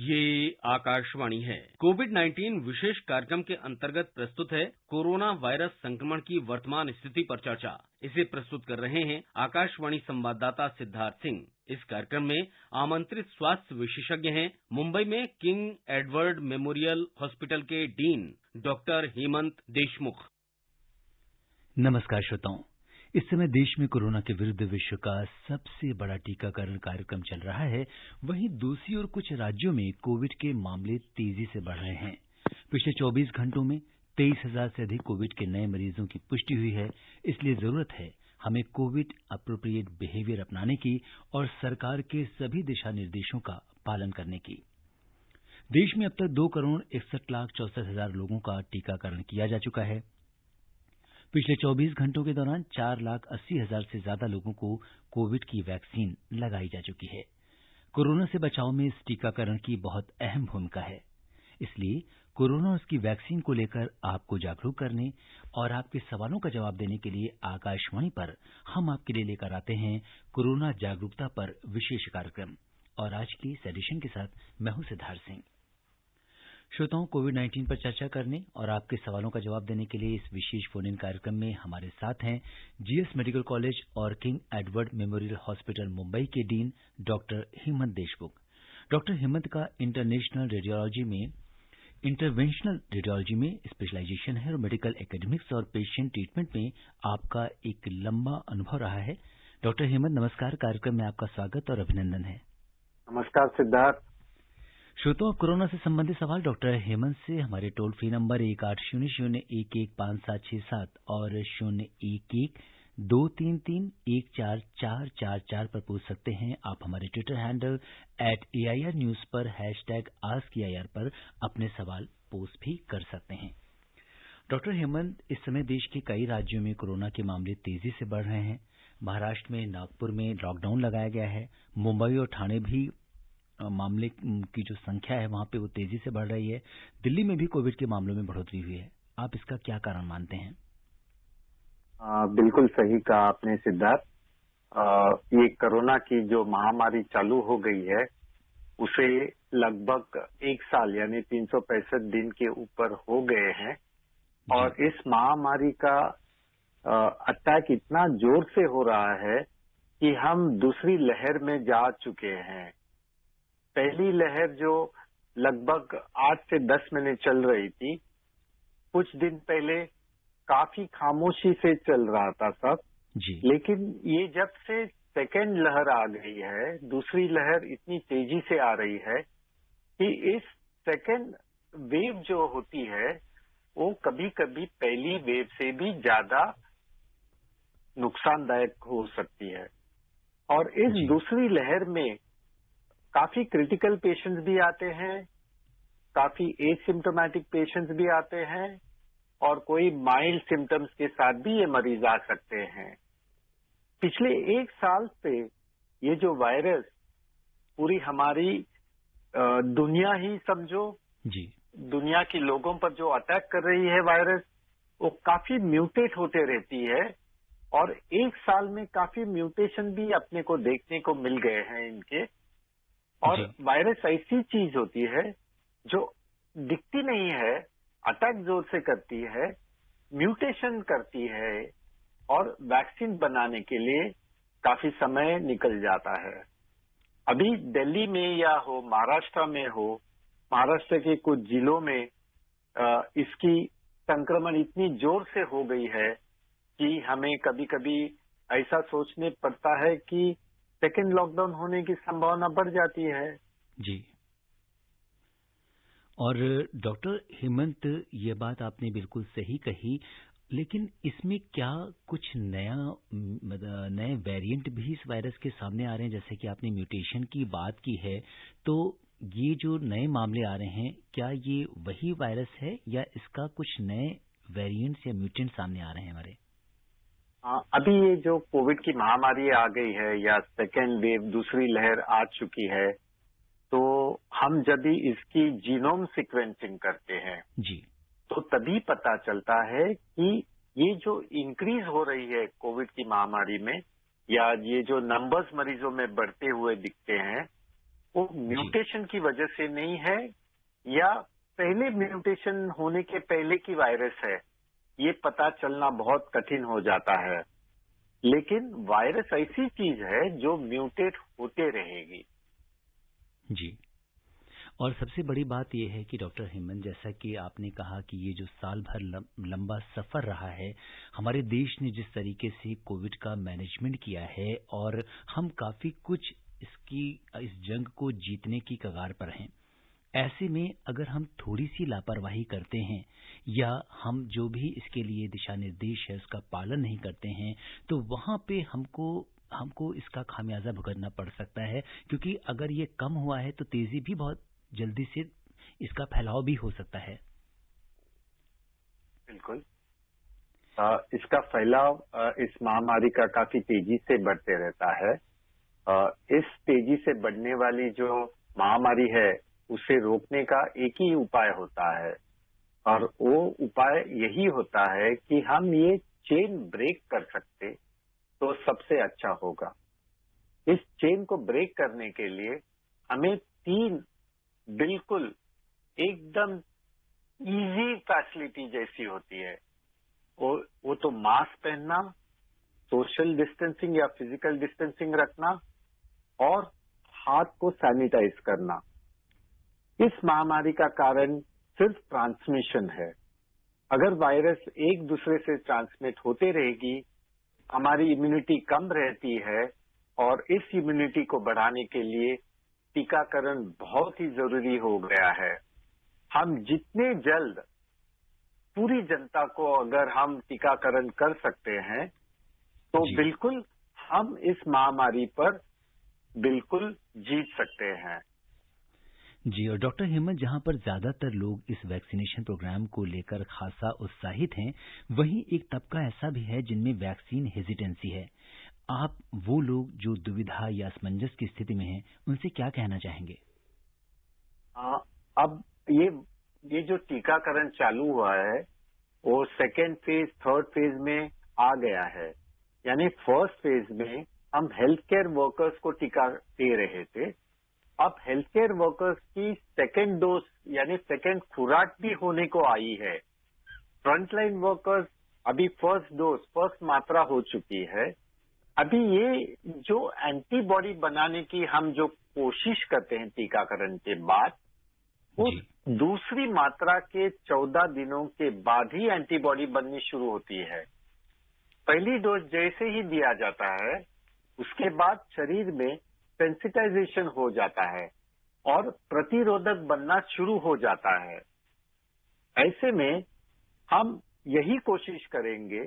ये आकाशवाणी है। कोविड-19 विशेष कार्यक्रम के अंतर्गत प्रस्तुत है कोरोना वायरस संक्रमण की वर्तमान स्थिति पर चर्चा। इसे प्रस्तुत कर रहे हैं आकाशवाणी संवाददाता सिद्धार्थ सिंह। इस कार्यक्रम में आमंत्रित स्वास्थ्य विशेषज्ञ हैं मुंबई में किंग एडवर्ड मेमोरियल हॉस्पिटल के डीन डॉक्टर हेमंत देशमुख। नमस्कार श्रोताओं, इस समय देश में कोरोना के विरुद्ध विश्व का सबसे बड़ा टीकाकरण कार्यक्रम चल रहा है। वहीं दूसरी ओर कुछ राज्यों में कोविड के मामले तेजी से बढ़ रहे हैं। पिछले 24 घंटों में 23,000 से अधिक कोविड के नए मरीजों की पुष्टि हुई है। इसलिए जरूरत है हमें कोविड अप्रोप्रिएट बिहेवियर अपनाने की और सरकार के सभी दिशा निर्देशों का पालन करने की। देश में अब तक 2,61,64,000 लोगों का टीकाकरण किया जा चुका है। पिछले 24 घंटों के दौरान 4,80,000 से ज्यादा लोगों को कोविड की वैक्सीन लगाई जा चुकी है। कोरोना से बचाव में इस टीकाकरण की बहुत अहम भूमिका है। इसलिए कोरोना और उसकी वैक्सीन को लेकर आपको जागरूक करने और आपके सवालों का जवाब देने के लिए आकाशवाणी पर हम आपके लिए लेकर आते हैं कोरोना जागरूकता पर विशेष कार्यक्रम। और आज की इस एडिशन के साथ मैं हूं सिद्धार्थ सिंह। श्रोताओं, कोविड-19 पर चर्चा करने और आपके सवालों का जवाब देने के लिए इस विशेष फोन इन कार्यक्रम में हमारे साथ हैं जीएस मेडिकल कॉलेज और King Edward Memorial Hospital Mumbai के dean doctor Hemant Deshmukh. Doctor Hemant का इंटरवेंशनल रेडियोलॉजी में स्पेशलाइजेशन है और मेडिकल एकेडमिक्स और पेशेंट ट्रीटमेंट में आपका एक लंबा अनुभव रहा है। डॉक्टर हेमंत, नमस्कार। कार्यक्रम में आपका स्वागत और अभिनंदन है। नमस्कार सिद्धार्थ। श्रोताओं, कोरोना से संबंधित सवाल डॉक्टर हेमंत से हमारे टोल फ्री नंबर 1800-115767 और 011-233-14444 पर पूछ सकते हैं। आप हमारे ट्विटर हैंडल @AIR News पर #AskAIR पर अपने सवाल पोस्ट भी कर सकते हैं। डॉक्टर हेमंत, इस समय देश के कई राज्यों में कोरोना के मामले तेजी से बढ़ रहे हैं। महाराष्ट्र में नागपुर में लॉकडाउन लगाया गया है। मुंबई और ठाणे भी मामले की जो संख्या है वहां पे वो तेजी से बढ़ रही है। दिल्ली में भी कोविड के मामलों में बढ़ोतरी हुई है। आप इसका क्या कारण मानते हैं? बिल्कुल सही कहा आपने सिद्धार्थ। ये कोरोना की जो महामारी चालू हो गई है उसे लगभग 1 साल यानी 365 दिन के ऊपर हो गए हैं और इस महामारी का अटैक इतना जोर से हो रहा है कि हम दूसरी लहर में जा चुके हैं। पहली लहर जो लगभग 8 से 10 महीने चल रही थी, कुछ दिन पहले काफी खामोशी से चल रहा था सब जी। लेकिन ये जब से सेकेंड लहर आ गई है, दूसरी लहर इतनी तेजी से आ रही है कि इस सेकेंड वेव जो होती है वो कभी कभी पहली वेव से भी ज्यादा नुकसानदायक हो सकती है। और इस दूसरी लहर में काफी क्रिटिकल पेशेंट्स भी आते हैं, काफी एसिम्प्टोमेटिक पेशेंट्स भी आते हैं और कोई माइल्ड सिम्टम्स के साथ भी ये मरीज आ सकते हैं। पिछले 1 साल से ये जो वायरस पूरी हमारी दुनिया ही समझो जी, दुनिया के लोगों पर जो अटैक कर रही है वायरस, वो काफी म्यूटेट होते रहती है और 1 साल में काफी म्यूटेशन भी अपने को देखने को मिल गए हैं इनके। और वायरस ऐसी चीज होती है जो दिखती नहीं है, अटैक जोर से करती है, म्यूटेशन करती है और वैक्सीन बनाने के लिए काफी समय निकल जाता है। अभी दिल्ली में या हो महाराष्ट्र में हो, महाराष्ट्र के कुछ जिलों में इसकी संक्रमण इतनी जोर से हो गई है कि हमें कभी कभी ऐसा सोचने पड़ता है कि सेकेंड लॉकडाउन होने की संभावना बढ़ जाती है। जी। और डॉक्टर हेमंत, ये बात आपने बिल्कुल सही कही, लेकिन इसमें क्या कुछ नए वेरिएंट भी इस वायरस के सामने आ रहे हैं? जैसे कि आपने म्यूटेशन की बात की है, तो ये जो नए मामले आ रहे हैं, क्या ये वही वायरस है या इसका कुछ नए वेरिएंट्स या म्यूटेंट सामने आ रहे हैं हमारे? अभी ये जो कोविड की महामारी आ गई है या सेकेंड वेव दूसरी लहर आ चुकी है, तो हम जब भी इसकी जीनोम सीक्वेंसिंग करते हैं जी, तो तभी पता चलता है कि ये जो इंक्रीज हो रही है कोविड की महामारी में या ये जो नंबर्स मरीजों में बढ़ते हुए दिखते हैं वो म्यूटेशन की वजह से नहीं है या पहले म्यूटेशन होने के पहले की वायरस है, ये पता चलना बहुत कठिन हो जाता है। लेकिन वायरस ऐसी चीज है जो म्यूटेट होते रहेगी। जी। और सबसे बड़ी बात यह है कि डॉक्टर हेमंत, जैसा कि आपने कहा कि ये जो साल भर लंबा सफर रहा है, हमारे देश ने जिस तरीके से कोविड का मैनेजमेंट किया है और हम काफी कुछ इस जंग को जीतने की कगार पर हैं। ऐसे में अगर हम थोड़ी सी लापरवाही करते हैं या हम जो भी इसके लिए दिशा निर्देश है उसका पालन नहीं करते हैं, तो वहां पे हमको इसका खामियाजा भुगतना पड़ सकता है, क्योंकि अगर ये कम हुआ है तो तेजी भी बहुत जल्दी से इसका फैलाव भी हो सकता है। बिल्कुल। इसका फैलाव इस महामारी का काफी तेजी से बढ़ते रहता है। इस तेजी से बढ़ने वाली जो महामारी है उसे रोकने का एक ही उपाय होता है, और वो उपाय यही होता है कि हम ये चेन ब्रेक कर सकते तो सबसे अच्छा होगा। इस चेन को ब्रेक करने के लिए हमें 3 बिल्कुल एकदम इजी फैसिलिटी जैसी होती है, वो तो मास्क पहनना, सोशल डिस्टेंसिंग या फिजिकल डिस्टेंसिंग रखना और हाथ को सैनिटाइज करना। इस महामारी का कारण सिर्फ ट्रांसमिशन है। अगर वायरस एक दूसरे से ट्रांसमिट होते रहेगी, हमारी इम्यूनिटी कम रहती है, और इस इम्यूनिटी को बढ़ाने के लिए टीकाकरण बहुत ही जरूरी हो गया है। हम जितने जल्द पूरी जनता को अगर हम टीकाकरण कर सकते हैं तो बिल्कुल हम इस महामारी पर बिल्कुल जीत सकते हैं। जी। और डॉक्टर हेमंत, जहां पर ज्यादातर लोग इस वैक्सीनेशन प्रोग्राम को लेकर खासा उत्साहित हैं, वहीं एक तबका ऐसा भी है जिनमें वैक्सीन हेजिटेंसी है। आप वो लोग जो दुविधा या असमंजस की स्थिति में हैं, उनसे क्या कहना चाहेंगे? अब ये जो टीकाकरण चालू हुआ है वो सेकेंड फेज, थर्ड फेज में आ गया है। यानी फर्स्ट फेज में हम हेल्थ केयर वर्कर्स को टीका दे रहे थे। अब हेल्थ केयर वर्कर्स की सेकेंड डोज यानी सेकेंड खुराक भी होने को आई है। फ्रंटलाइन वर्कर्स अभी फर्स्ट मात्रा हो चुकी है। अभी ये जो एंटीबॉडी बनाने की हम जो कोशिश करते हैं टीकाकरण के बाद, उस दूसरी मात्रा के 14 दिनों के बाद ही एंटीबॉडी बननी शुरू होती है। पहली डोज जैसे ही दिया जाता है उसके बाद शरीर में सेंसिटाइजेशन हो जाता है और प्रतिरोधक बनना शुरू हो जाता है। ऐसे में हम यही कोशिश करेंगे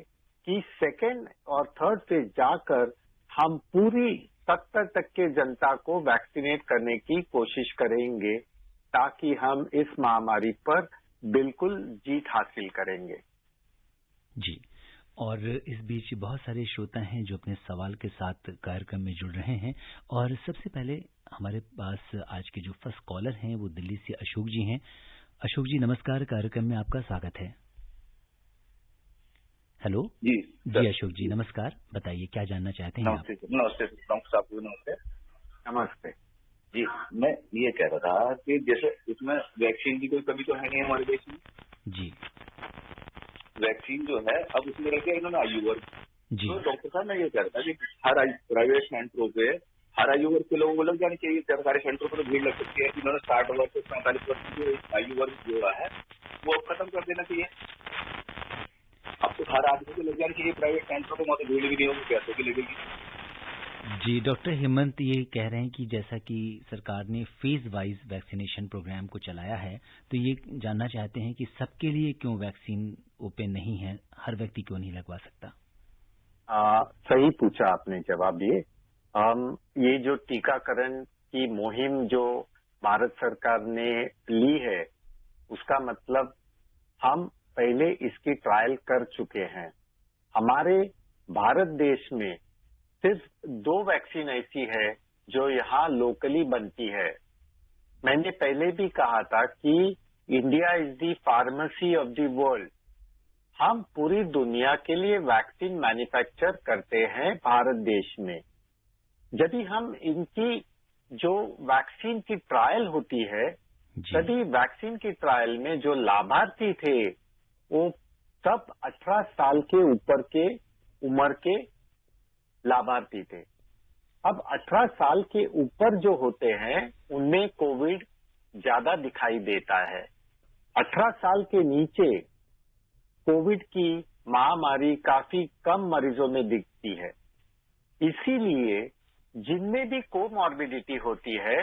कि सेकेंड और थर्ड फेज जाकर हम पूरी 70% के जनता को वैक्सीनेट करने की कोशिश करेंगे, ताकि हम इस महामारी पर बिल्कुल जीत हासिल करेंगे। जी। और इस बीच बहुत सारे श्रोता हैं जो अपने सवाल के साथ कार्यक्रम में जुड़ रहे हैं, और सबसे पहले हमारे पास आज के जो फर्स्ट कॉलर हैं वो दिल्ली से अशोक जी हैं। अशोक जी नमस्कार, कार्यक्रम में आपका स्वागत है। हेलो जी अशोक जी नमस्कार, बताइए क्या जानना चाहते हैं आप? नमस्ते डॉक्टर साहब, नमस्ते। नमस्ते जी, मैं ये कह रहा था कि जैसे इसमें वैक्सीन की कोई कमी तो है नहीं हमारे देश में। जी। वैक्सीन जो है अब उसमें रखे इन्होंने आयु वर्ग। जी। तो डॉक्टर साहब मैं ये कह रहा था कि हर प्राइवेट सेंटरों पे हर आयु वर्ग के लोगों को लग जानी चाहिए। सरकारी सेंटरों पर तो भीड़ लग सकती है। इन्होंने 60 वर्ष से 45 वर्ष की जो आयु वर्ग जोड़ा है वो अब खत्म कर देना चाहिए। अब तो हर आदमी को लग जानी चाहिए प्राइवेट सेंटरों पर, वहाँ भीड़ भी नहीं होगी, पैसों की लगेगी। जी। डॉक्टर हेमंत ये कह रहे हैं कि जैसा कि सरकार ने फेज वाइज वैक्सीनेशन प्रोग्राम को चलाया है, तो ये जानना चाहते हैं कि सबके लिए क्यों वैक्सीन ओपन नहीं है, हर व्यक्ति क्यों नहीं लगवा सकता? सही पूछा आपने जवाब। ये जो टीकाकरण की मुहिम जो भारत सरकार ने ली है, उसका मतलब हम पहले इसकी ट्रायल कर चुके हैं। हमारे भारत देश में सिर्फ 2 वैक्सीन ऐसी है जो यहाँ लोकली बनती है। मैंने पहले भी कहा था कि India is the pharmacy of the world. हम पूरी दुनिया के लिए वैक्सीन मैन्युफैक्चर करते हैं भारत देश में। यदि हम इनकी जो वैक्सीन की ट्रायल होती है, तभी वैक्सीन की ट्रायल में जो लाभार्थी थे वो सब 18 साल के ऊपर के उम्र के लाभार्थी थे। अब 18 साल के ऊपर जो होते हैं उनमें कोविड ज्यादा दिखाई देता है। 18 साल के नीचे कोविड की महामारी काफी कम मरीजों में दिखती है। इसीलिए जिनमें भी कोमॉर्बिडिटी होती है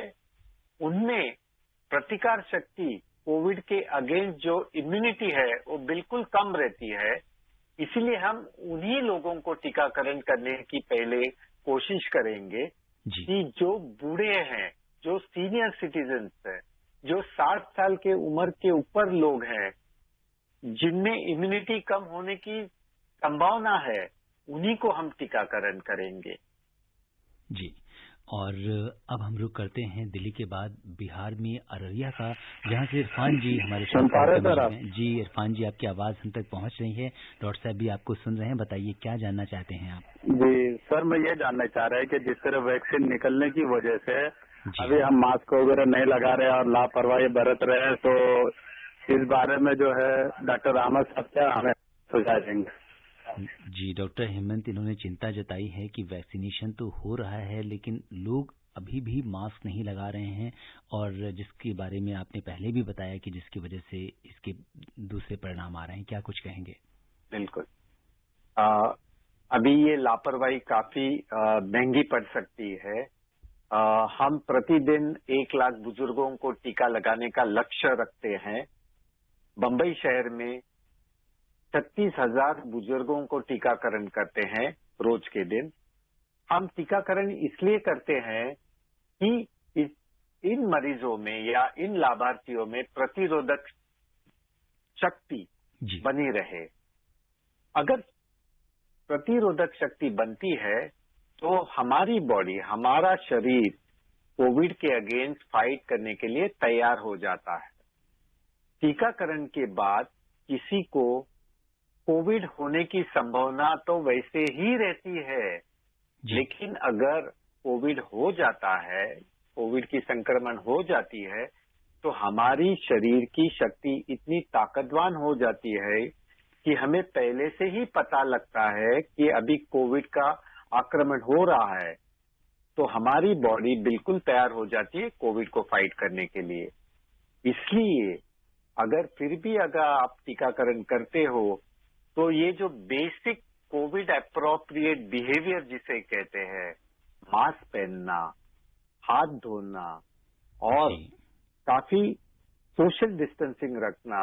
उनमें प्रतिकार शक्ति कोविड के अगेंस्ट जो इम्यूनिटी है वो बिल्कुल कम रहती है। इसीलिए हम उन्हीं लोगों को टीकाकरण करने की पहले कोशिश करेंगे कि जो बूढ़े हैं, जो सीनियर सिटीजन्स हैं, जो 60 साल के उम्र के ऊपर लोग हैं, जिनमें इम्यूनिटी कम होने की संभावना है, उन्हीं को हम टीकाकरण करेंगे। जी, और अब हम रुक करते हैं दिल्ली के बाद बिहार में अररिया का, जहां से इरफान जी हमारे साथ हैं। जी इरफान जी, आपकी आवाज हम तक पहुंच रही है, डॉक्टर साहब भी आपको सुन रहे हैं, बताइए क्या जानना चाहते हैं आप? जी सर, मैं ये जानना चाह रहा है कि जिस तरह वैक्सीन निकलने की वजह से अभी हम मास्क वगैरह नहीं लगा रहे और लापरवाही बरत रहे हैं, तो इस बारे में जो है डॉक्टर अहमद साहब क्या हमें सुझाव देंगे? जी डॉक्टर हेमंत, इन्होंने चिंता जताई है कि वैक्सीनेशन तो हो रहा है लेकिन लोग अभी भी मास्क नहीं लगा रहे हैं, और जिसके बारे में आपने पहले भी बताया कि जिसकी वजह से इसके दूसरे परिणाम आ रहे हैं, क्या कुछ कहेंगे? बिल्कुल, अभी ये लापरवाही काफी महंगी पड़ सकती है। हम प्रतिदिन 1 लाख बुजुर्गों को टीका लगाने का लक्ष्य रखते हैं। बंबई शहर में 36,000 बुजुर्गों को टीकाकरण करते हैं रोज के दिन। हम टीकाकरण इसलिए करते हैं कि इन मरीजों में या इन लाभार्थियों में प्रतिरोधक शक्ति बनी रहे। अगर प्रतिरोधक शक्ति बनती है तो हमारी बॉडी, हमारा शरीर कोविड के अगेंस्ट फाइट करने के लिए तैयार हो जाता है। टीकाकरण के बाद किसी को कोविड होने की संभावना तो वैसे ही रहती है, लेकिन अगर कोविड हो जाता है, कोविड की संक्रमण हो जाती है, तो हमारी शरीर की शक्ति इतनी ताकतवान हो जाती है कि हमें पहले से ही पता लगता है कि अभी कोविड का आक्रमण हो रहा है, तो हमारी बॉडी बिल्कुल तैयार हो जाती है कोविड को फाइट करने के लिए। इसलिए अगर आप टीकाकरण करते हो तो ये जो बेसिक कोविड अप्रोप्रिएट बिहेवियर जिसे कहते हैं, मास्क पहनना, हाथ धोना और काफी सोशल डिस्टेंसिंग रखना,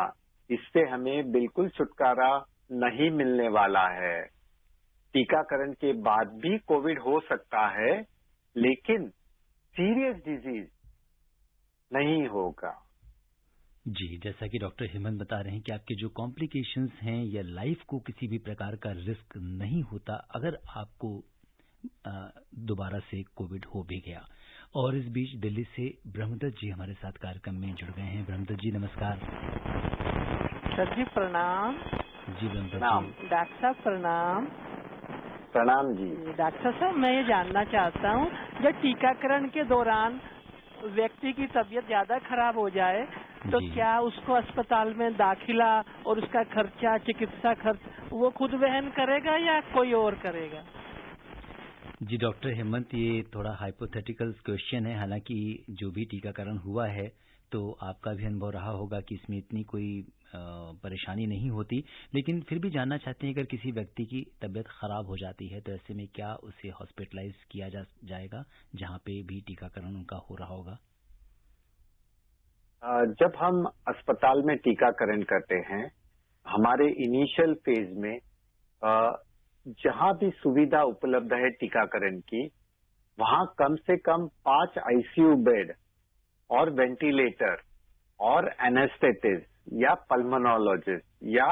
इससे हमें बिल्कुल छुटकारा नहीं मिलने वाला है। टीकाकरण के बाद भी कोविड हो सकता है, लेकिन सीरियस डिजीज नहीं होगा। जी, जैसा कि डॉक्टर हेमंत बता रहे हैं कि आपके जो कॉम्प्लिकेशंस हैं या लाइफ को किसी भी प्रकार का रिस्क नहीं होता अगर आपको दोबारा से कोविड हो भी गया। और इस बीच दिल्ली से ब्रह्मदत्त जी हमारे साथ कार्यक्रम में जुड़ गए हैं। ब्रह्मदत्त जी नमस्कार। सर जी प्रणाम। जी ब्रह्मदत्त जी। डॉक्टर साहब प्रणाम। प्रणाम जी। डॉक्टर साहब, मैं ये जानना चाहता हूँ, जब टीकाकरण के दौरान व्यक्ति की तबीयत ज्यादा खराब हो जाए तो क्या उसको अस्पताल में दाखिला और उसका खर्चा, चिकित्सा खर्च वो खुद वहन करेगा या कोई और करेगा? जी डॉक्टर हेमंत, ये थोड़ा हाइपोथेटिकल क्वेश्चन है। हालांकि जो भी टीकाकरण हुआ है तो आपका भी अनुभव रहा होगा कि इसमें इतनी कोई परेशानी नहीं होती, लेकिन फिर भी जानना चाहते हैं अगर किसी व्यक्ति की तबीयत खराब हो जाती है तो ऐसे में क्या उसे हॉस्पिटलाइज किया जाएगा जहां पे भी टीकाकरण उनका हो रहा होगा? जब हम अस्पताल में टीकाकरण करते हैं, हमारे इनिशियल फेज में जहां भी सुविधा उपलब्ध है टीकाकरण की, वहां कम से कम 5 आईसीयू बेड और वेंटिलेटर और एनेस्थेटिस्ट या पल्मोनोलॉजिस्ट या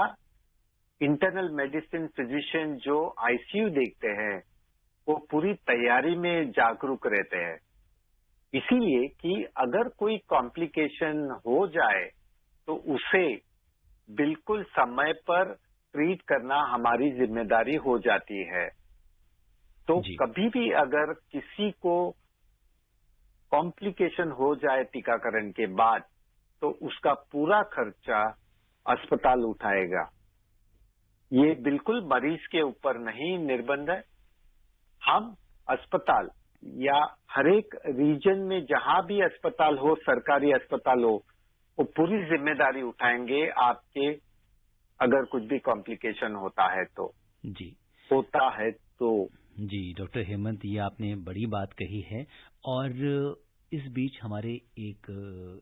इंटरनल मेडिसिन फिजिशियन जो आईसीयू देखते हैं, वो पूरी तैयारी में जागरूक रहते हैं। इसीलिए कि अगर कोई कॉम्प्लिकेशन हो जाए तो उसे बिल्कुल समय पर ट्रीट करना हमारी जिम्मेदारी हो जाती है। तो कभी भी अगर किसी को कॉम्प्लिकेशन हो जाए टीकाकरण के बाद तो उसका पूरा खर्चा अस्पताल उठाएगा। ये बिल्कुल मरीज के ऊपर नहीं निर्बंध है। हम अस्पताल या हर एक रीजन में जहां भी अस्पताल हो, सरकारी अस्पताल हो, वो पूरी जिम्मेदारी उठाएंगे आपके अगर कुछ भी कॉम्प्लिकेशन होता है तो। जी होता है तो। जी डॉक्टर हेमंत, ये आपने बड़ी बात कही है। और इस बीच हमारे एक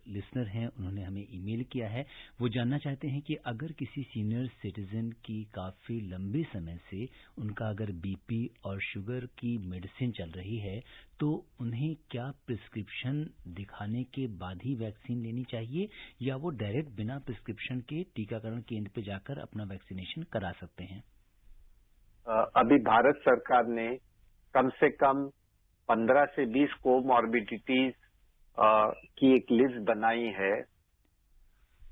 लिसनर हैं, उन्होंने हमें ईमेल किया है। वो जानना चाहते हैं कि अगर किसी सीनियर सिटीजन की काफ़ी लंबे समय से उनका अगर बीपी और शुगर की मेडिसिन चल रही है तो उन्हें क्या प्रिस्क्रिप्शन दिखाने के बाद ही वैक्सीन लेनी चाहिए या वो डायरेक्ट बिना प्रिस्क्रिप्शन के टीकाकरण केंद्र पे जाकर अपना वैक्सीनेशन करा सकते हैं? अभी भारत सरकार ने कम से कम 15 से 20 कोमॉर्बिडिटीज की एक लिस्ट बनाई है।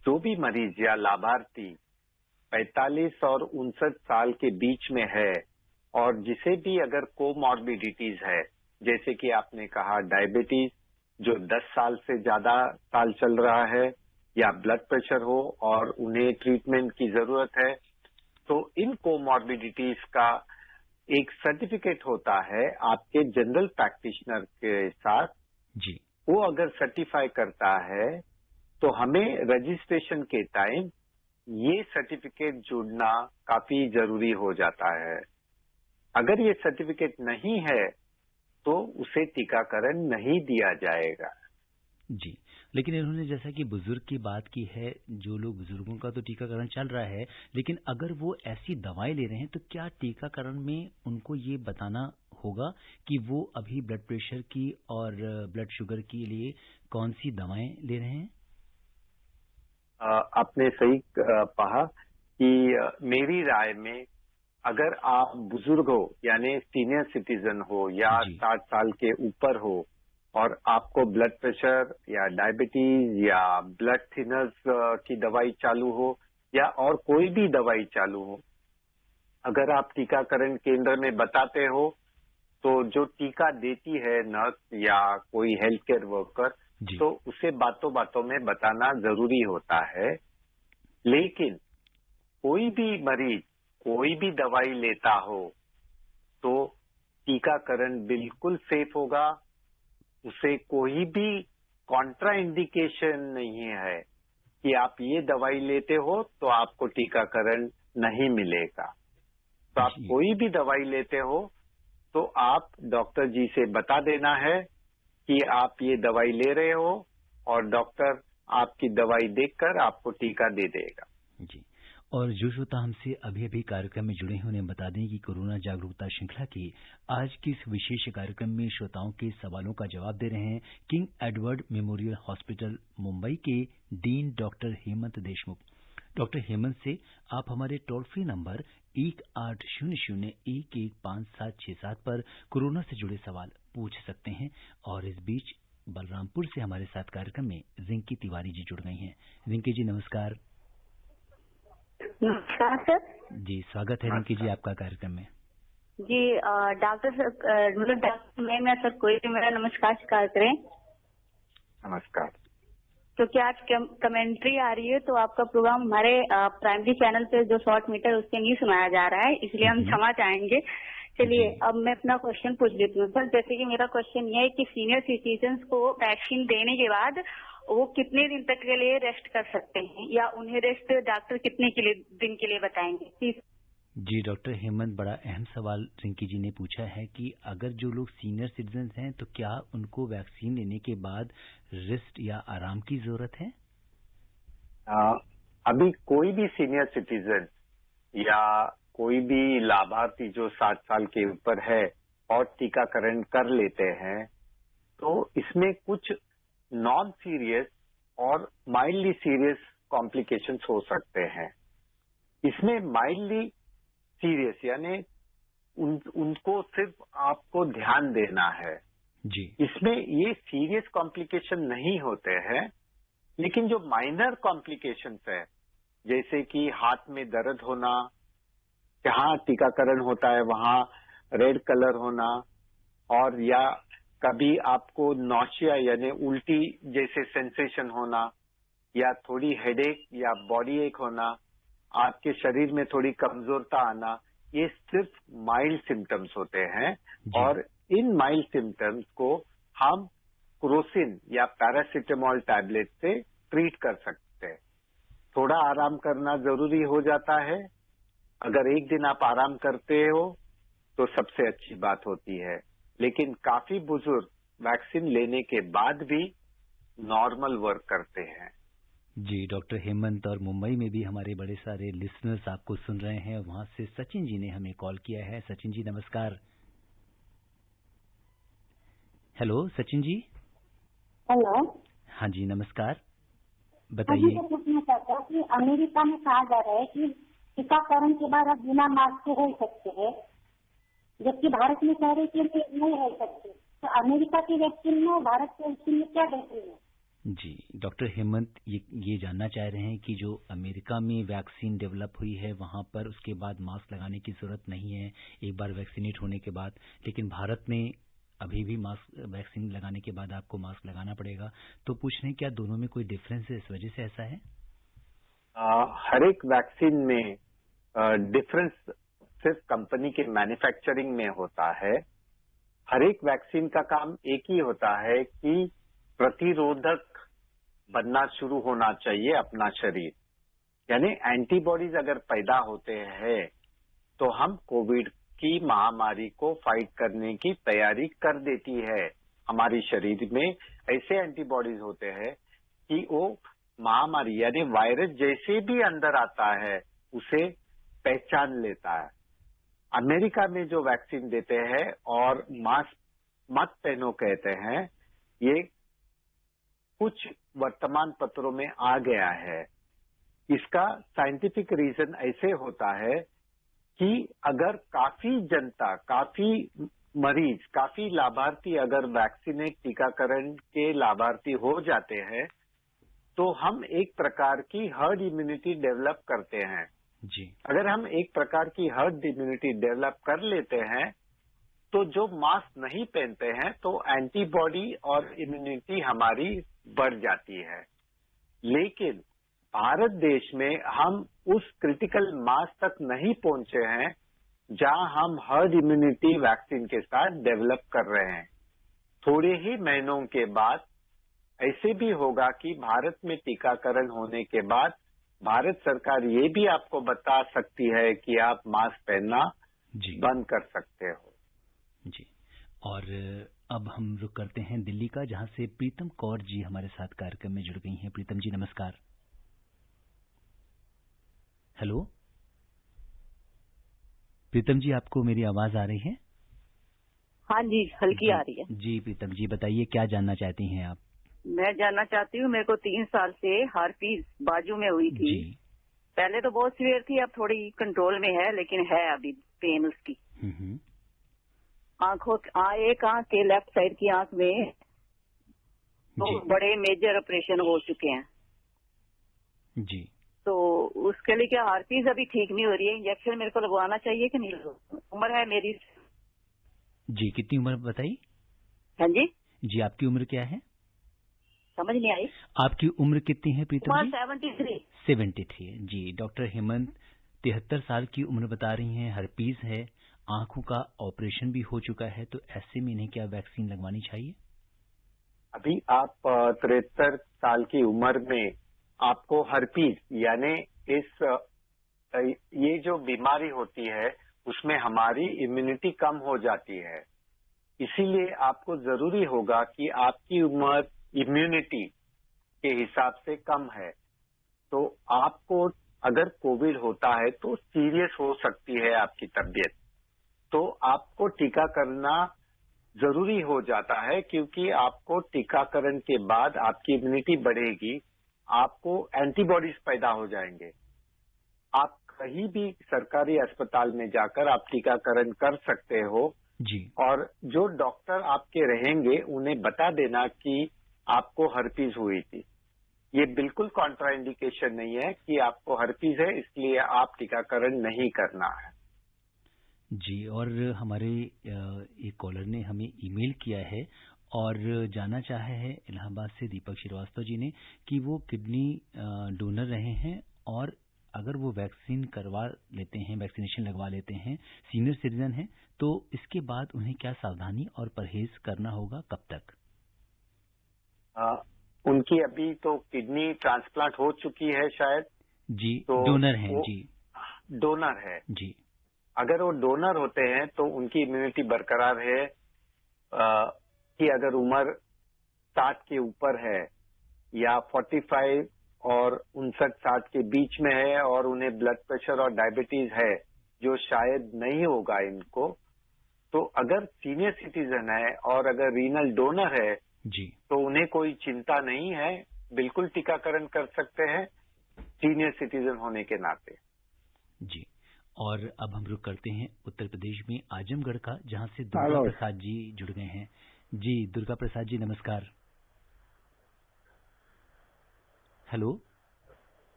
जो भी मरीज या लाभार्थी 45 और 59 साल के बीच में है और जिसे भी अगर कोमॉर्बिडिटीज है, जैसे कि आपने कहा डायबिटीज जो 10 साल से ज्यादा साल चल रहा है, या ब्लड प्रेशर हो और उन्हें ट्रीटमेंट की जरूरत है, तो इन कोमॉर्बिडिटीज का एक सर्टिफिकेट होता है आपके जनरल प्रैक्टिशनर के साथ। जी, वो अगर सर्टिफाई करता है तो हमें रजिस्ट्रेशन के टाइम ये सर्टिफिकेट जुड़ना काफी जरूरी हो जाता है। अगर ये सर्टिफिकेट नहीं है तो उसे टीकाकरण नहीं दिया जाएगा। जी, लेकिन इन्होंने जैसा कि बुजुर्ग की बात की है, जो लोग बुजुर्गों का तो टीकाकरण चल रहा है, लेकिन अगर वो ऐसी दवाएं ले रहे हैं तो क्या टीकाकरण में उनको ये बताना होगा कि वो अभी ब्लड प्रेशर की और ब्लड शुगर के लिए कौन सी दवाएं ले रहे हैं? आपने सही कहा कि मेरी राय में अगर आप बुजुर्ग हो यानी सीनियर सिटीजन हो या 60 साल के ऊपर हो और आपको ब्लड प्रेशर या डायबिटीज या ब्लड थिनर्स की दवाई चालू हो या और कोई भी दवाई चालू हो, अगर आप टीकाकरण केंद्र में बताते हो तो जो टीका देती है नर्स या कोई हेल्थ केयर वर्कर, तो उसे बातों बातों में बताना जरूरी होता है। लेकिन कोई भी मरीज कोई भी दवाई लेता हो तो टीकाकरण बिल्कुल सेफ होगा। उसे कोई भी कॉन्ट्रा इंडिकेशन नहीं है कि आप ये दवाई लेते हो तो आपको टीकाकरण नहीं मिलेगा। तो आप कोई भी दवाई लेते हो तो आप डॉक्टर जी से बता देना है कि आप ये दवाई ले रहे हो और डॉक्टर आपकी दवाई देखकर आपको टीका दे देगा। जी, और जो श्रोता हमसे अभी अभी कार्यक्रम में जुड़े हैं उन्हें बता दें कि कोरोना जागरूकता श्रृंखला की आज की इस विशेष कार्यक्रम में श्रोताओं के सवालों का जवाब दे रहे हैं King Edward Memorial Hospital Mumbai के dean doctor Hemant Deshmukh. Doctor Hemant से आप हमारे टोल फ्री नंबर 1800-115767 पर कोरोना से जुड़े सवाल पूछ सकते हैं। और इस बीच बलरामपुर से हमारे साथ कार्यक्रम में रिंकी तिवारी जी जुड़ गई हैं। रिंकी जी नमस्कार। नमस्कार सर। जी, स्वागत है रिंकी जी आपका कार्यक्रम में। जी डॉक्टर सर, मतलब डॉक्टर मैं सर कोई भी मेरा नमस्कार स्वीकार करें। नमस्कार। तो क्या आज कमेंट्री आ रही है तो आपका प्रोग्राम हमारे प्राइमरी चैनल पे जो शॉर्ट मीटर उससे नहीं सुनाया जा रहा है, इसलिए हम क्षमा चाहेंगे। चलिए अब मैं अपना क्वेश्चन पूछ लेती हूँ सर। जैसे कि मेरा क्वेश्चन ये है कि सीनियर सिटीजन्स को वैक्सीन देने के बाद वो कितने दिन तक के लिए रेस्ट कर सकते हैं या उन्हें रेस्ट डॉक्टर कितने दिन के लिए बताएंगे? जी डॉक्टर हेमंत, बड़ा अहम सवाल रिंकी जी ने पूछा है कि अगर जो लोग सीनियर सिटीजन हैं तो क्या उनको वैक्सीन लेने के बाद रेस्ट या आराम की जरूरत है? अभी कोई भी सीनियर सिटीजन या कोई भी लाभार्थी जो 60 साल के ऊपर है और टीकाकरण कर लेते हैं तो इसमें कुछ नॉन सीरियस और माइल्डली सीरियस कॉम्प्लिकेशंस हो सकते हैं। इसमें माइल्डली सीरियस यानी उनको सिर्फ आपको ध्यान देना है जी। इसमें ये सीरियस कॉम्प्लिकेशन नहीं होते हैं, लेकिन जो माइनर कॉम्प्लिकेशंस है जैसे कि हाथ में दर्द होना, जहां टीकाकरण होता है वहां रेड कलर होना, और या कभी आपको नौशिया यानी उल्टी जैसे सेंसेशन होना, या थोड़ी हेडेक या बॉडी एक होना, आपके शरीर में थोड़ी कमजोरता आना, ये सिर्फ माइल्ड सिम्टम्स होते हैं। और इन माइल्ड सिम्टम्स को हम क्रोसिन या पैरासिटामोल टैबलेट से ट्रीट कर सकते हैं। थोड़ा आराम करना जरूरी हो जाता है। अगर एक दिन आप आराम करते हो तो सबसे अच्छी बात होती है, लेकिन काफी बुजुर्ग वैक्सीन लेने के बाद भी नॉर्मल वर्क करते हैं। जी, डॉक्टर हेमंत, और मुंबई में भी हमारे बड़े सारे लिसनर्स आपको सुन रहे हैं। वहां से सचिन जी ने हमें कॉल किया है। सचिन जी नमस्कार। हेलो सचिन जी। हेलो। हाँ जी नमस्कार, बताइए। मुझे पूछना चाहता हूँ कि अमेरिका में कहा जा रहा है कि टीकाकरण के बाद आप बिना मास्क के रह सकते हैं, जबकि भारत में कह रहे कि नहीं रह सकते। तो अमेरिका की वैक्सीन में भारत की वैक्सीन में क्या बेहतरी है? जी, डॉक्टर हेमंत ये जानना चाह रहे हैं कि जो अमेरिका में वैक्सीन डेवलप हुई है वहां पर उसके बाद मास्क लगाने की जरूरत नहीं है एक बार वैक्सीनेट होने के बाद, लेकिन भारत में अभी भी मास्क वैक्सीन लगाने के बाद आपको मास्क लगाना पड़ेगा। तो पूछ रहे हैं क्या दोनों में कोई डिफरेंस है, इस वजह से ऐसा है? हर एक वैक्सीन में डिफरेंस सिर्फ कंपनी के मैन्युफैक्चरिंग में होता है। हर एक वैक्सीन का काम एक ही होता है कि प्रतिरोधक बनना शुरू होना चाहिए अपना शरीर, यानी एंटीबॉडीज अगर पैदा होते हैं तो हम कोविड की महामारी को फाइट करने की तैयारी कर देती है। हमारी शरीर में ऐसे एंटीबॉडीज होते हैं कि वो महामारी यानी वायरस जैसे भी अंदर आता है उसे पहचान लेता है। अमेरिका में जो वैक्सीन देते हैं और मास्क मत पहनो कहते हैं, ये कुछ वर्तमान पत्रों में आ गया है। इसका साइंटिफिक रीजन ऐसे होता है कि अगर काफी जनता, काफी मरीज, काफी लाभार्थी अगर वैक्सीनेट टीकाकरण के लाभार्थी हो जाते हैं तो हम एक प्रकार की हर्ड इम्यूनिटी डेवलप करते हैं। जी, अगर हम एक प्रकार की हर्ड इम्यूनिटी डेवलप कर लेते हैं तो जो मास्क नहीं पहनते हैं तो एंटीबॉडी और इम्यूनिटी हमारी बढ़ जाती है। लेकिन भारत देश में हम उस क्रिटिकल मास तक नहीं पहुंचे हैं जहां हम हर्ड इम्यूनिटी वैक्सीन के साथ डेवलप कर रहे हैं। थोड़े ही महीनों के बाद ऐसे भी होगा कि भारत में टीकाकरण होने के बाद भारत सरकार ये भी आपको बता सकती है कि आप मास्क पहनना बंद कर सकते हो। जी, और अब हम रुक करते हैं दिल्ली का, जहां से प्रीतम कौर जी हमारे साथ कार्यक्रम में जुड़ गई हैं। प्रीतम जी नमस्कार। हेलो प्रीतम जी, आपको मेरी आवाज आ रही है? हाँ जी, हल्की आ रही है। जी प्रीतम जी बताइए, क्या जानना चाहती हैं आप? मैं जानना चाहती हूँ, मेरे को 3 साल से हार्पीज बाजू में हुई थी। पहले तो बहुत सीवियर थी, अब थोड़ी कंट्रोल में है, लेकिन है अभी पेन उसकी। आंखों एक आंख के लेफ्ट साइड की आंख में तो बड़े मेजर ऑपरेशन हो चुके हैं जी। तो उसके लिए क्या हार्पीज अभी ठीक नहीं हो रही है? इंजेक्शन मेरे को लगवाना चाहिए कि नहीं? उम्र है मेरी। जी, कितनी उम्र बताइए? हाँ जी जी, आपकी उम्र क्या है? समझ नहीं आई। आपकी उम्र कितनी है प्रीतम जी? 73। 73 है जी। डॉक्टर हेमंत 73 साल की उम्र बता रही हैं, हर्पीज है, आंखों का ऑपरेशन भी हो चुका है, तो ऐसे में इन्हें क्या वैक्सीन लगवानी चाहिए? अभी आप 73 साल की उम्र में आपको हर्पीज यानी ये जो बीमारी होती है उसमें हमारी इम्यूनिटी कम हो जाती है। इसीलिए आपको जरूरी होगा कि आपकी उम्र इम्यूनिटी के हिसाब से कम है, तो आपको अगर कोविड होता है तो सीरियस हो सकती है आपकी तबीयत, तो आपको टीका करना जरूरी हो जाता है, क्योंकि आपको टीकाकरण के बाद आपकी इम्यूनिटी बढ़ेगी, आपको एंटीबॉडीज पैदा हो जाएंगे। आप कहीं भी सरकारी अस्पताल में जाकर आप टीकाकरण कर सकते हो जी। और जो डॉक्टर आपके रहेंगे उन्हें बता देना कि आपको हर्पीज हुई थी। ये बिल्कुल कॉन्ट्राइंडिकेशन नहीं है कि आपको हर्पीज है इसलिए आप टीकाकरण नहीं करना है। जी, और हमारे एक कॉलर ने हमें ईमेल किया है और जानना चाहा है इलाहाबाद से दीपक श्रीवास्तव जी ने कि वो किडनी डोनर रहे हैं और अगर वो वैक्सीन करवा लेते हैं, वैक्सीनेशन लगवा लेते हैं, सीनियर सिटीजन हैं, तो इसके बाद उन्हें क्या सावधानी और परहेज करना होगा, कब तक? उनकी अभी तो किडनी ट्रांसप्लांट हो चुकी है शायद। जी, तो डोनर हैं। जी, डोनर है जी। अगर वो डोनर होते हैं तो उनकी इम्यूनिटी बरकरार है कि अगर उम्र 60 के ऊपर है या 45 और 59-60 के बीच में है और उन्हें ब्लड प्रेशर और डायबिटीज है, जो शायद नहीं होगा इनको, तो अगर सीनियर सिटीजन है और अगर रीनल डोनर है जी, तो उन्हें कोई चिंता नहीं है, बिल्कुल टीकाकरण कर सकते हैं सीनियर सिटीजन होने के नाते। जी, और अब हम रुक करते हैं उत्तर प्रदेश में आजमगढ़ का, जहां से दुर्गा प्रसाद जी जुड़ गए हैं। जी, दुर्गा प्रसाद जी नमस्कार। हेलो।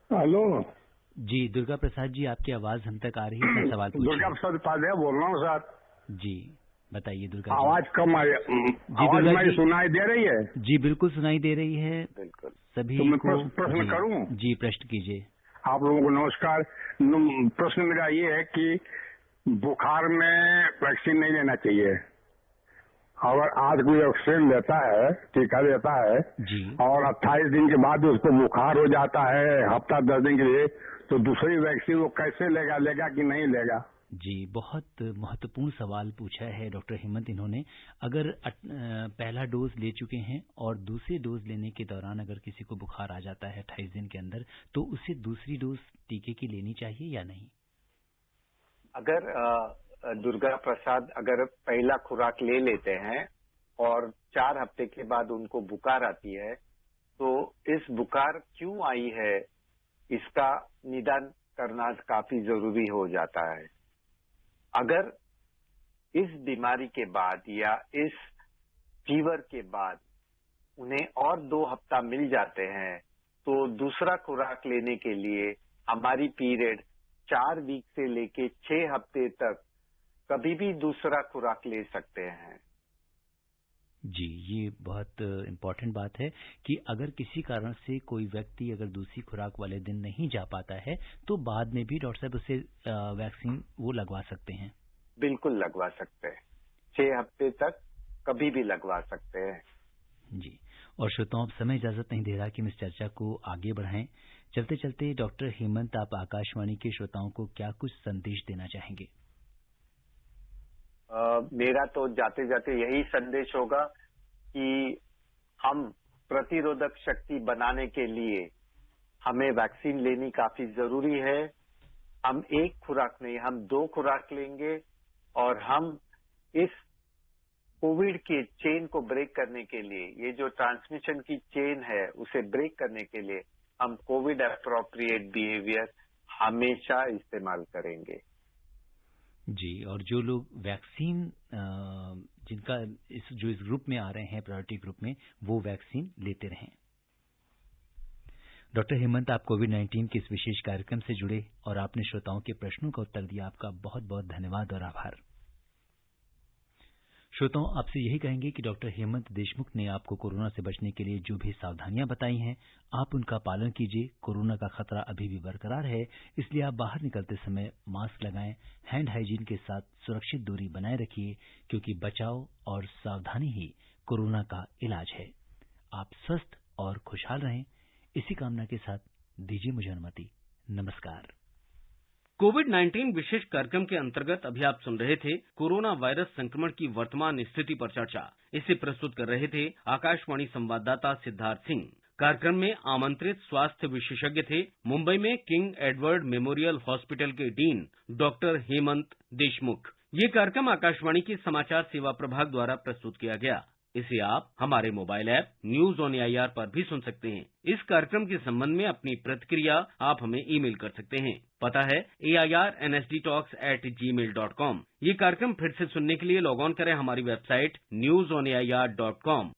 हेलो जी, दुर्गा प्रसाद जी, आपकी आवाज हम तक आ रही है, अपना सवाल पूछिए। दुर्गा प्रसाद उपाध्याय बोल रहा हूँ सर। जी, बताइए दुर्गा जी। आवाज कम आ रही, आवाज मेरी सुनाई दे रही है? जी, बिल्कुल सुनाई दे रही है। बिल्कुल सभी तो मैं को प्रश्न करूं? जी, प्रश्न कीजिए। आप लोगों को नमस्कार। प्रश्न मेरा ये है कि बुखार में वैक्सीन नहीं लेना चाहिए। अगर आज कोई वैक्सीन लेता है, टीका लेता है जी, और 28 दिन के बाद उसको बुखार हो जाता है, हफ्ता 10 दिन के लिए, तो दूसरी वैक्सीन वो कैसे लेगा कि नहीं लेगा? जी, बहुत महत्वपूर्ण सवाल पूछा है डॉक्टर हेमंत इन्होंने। अगर पहला डोज ले चुके हैं और दूसरे डोज लेने के दौरान अगर किसी को बुखार आ जाता है 28 दिन के अंदर, तो उसे दूसरी डोज टीके की लेनी चाहिए या नहीं? अगर दुर्गा प्रसाद अगर पहला खुराक ले लेते हैं और 4 हफ्ते के बाद उनको बुखार आती है, तो इस बुखार क्यों आई है इसका निदान करना काफी जरूरी हो जाता है। अगर इस बीमारी के बाद या इस फीवर के बाद उन्हें और 2 हफ्ता मिल जाते हैं, तो दूसरा खुराक लेने के लिए हमारी पीरियड 4 वीक से लेके 6 हफ्ते तक कभी भी दूसरा खुराक ले सकते हैं। जी, ये बहुत इम्पोर्टेंट बात है कि अगर किसी कारण से कोई व्यक्ति अगर दूसरी खुराक वाले दिन नहीं जा पाता है, तो बाद में भी डॉक्टर साहब उसे वैक्सीन वो लगवा सकते हैं। बिल्कुल लगवा सकते हैं, 6 हफ्ते तक कभी भी लगवा सकते हैं। जी, और श्रोताओं, अब समय इजाजत नहीं दे रहा कि हम इस चर्चा को आगे बढ़ाएं। चलते चलते डॉक्टर हेमंत, आप आकाशवाणी के श्रोताओं को क्या कुछ संदेश देना चाहेंगे? मेरा तो जाते जाते यही संदेश होगा कि हम प्रतिरोधक शक्ति बनाने के लिए हमें वैक्सीन लेनी काफी जरूरी है। हम 1 खुराक नहीं, हम 2 खुराक लेंगे और हम इस कोविड के चेन को ब्रेक करने के लिए, ये जो ट्रांसमिशन की चेन है उसे ब्रेक करने के लिए हम कोविड एप्रोप्रिएट बिहेवियर हमेशा इस्तेमाल करेंगे। जी, और जो लोग वैक्सीन जिनका जो इस ग्रुप में आ रहे हैं, प्रायोरिटी ग्रुप में, वो वैक्सीन लेते रहें। डॉक्टर हेमंत, आप कोविड-19 के इस विशेष कार्यक्रम से जुड़े और आपने श्रोताओं के प्रश्नों का उत्तर दिया, आपका बहुत बहुत धन्यवाद और आभार। श्रोताओं, आपसे यही कहेंगे कि डॉक्टर हेमंत देशमुख ने आपको कोरोना से बचने के लिए जो भी सावधानियां बताई हैं, आप उनका पालन कीजिए। कोरोना का खतरा अभी भी बरकरार है, इसलिए आप बाहर निकलते समय मास्क लगाएं, हैंड हाइजीन के साथ सुरक्षित दूरी बनाए रखिए, क्योंकि बचाव और सावधानी ही कोरोना का इलाज है। आप स्वस्थ और खुशहाल रहें, इसी कामना के साथ दीजिए मुझे अनुमति। नमस्कार। कोविड-19 विशेष कार्यक्रम के अंतर्गत अभी आप सुन रहे थे कोरोना वायरस संक्रमण की वर्तमान स्थिति पर चर्चा। इसे प्रस्तुत कर रहे थे आकाशवाणी संवाददाता सिद्धार्थ सिंह। कार्यक्रम में आमंत्रित स्वास्थ्य विशेषज्ञ थे मुंबई में किंग एडवर्ड मेमोरियल हॉस्पिटल के डीन डॉक्टर हेमंत देशमुख। ये कार्यक्रम आकाशवाणी के समाचार सेवा प्रभाग द्वारा प्रस्तुत किया गया। इसे आप हमारे mobile app news on AIR पर भी सुन सकते हैं। इस कार्यक्रम के संबंध में अपनी प्रतिक्रिया आप हमें ईमेल कर सकते हैं। पता है airnsdtalks@gmail.com। ये कार्यक्रम फिर से सुनने के लिए लॉग ऑन करें हमारी वेबसाइट newsonair.com।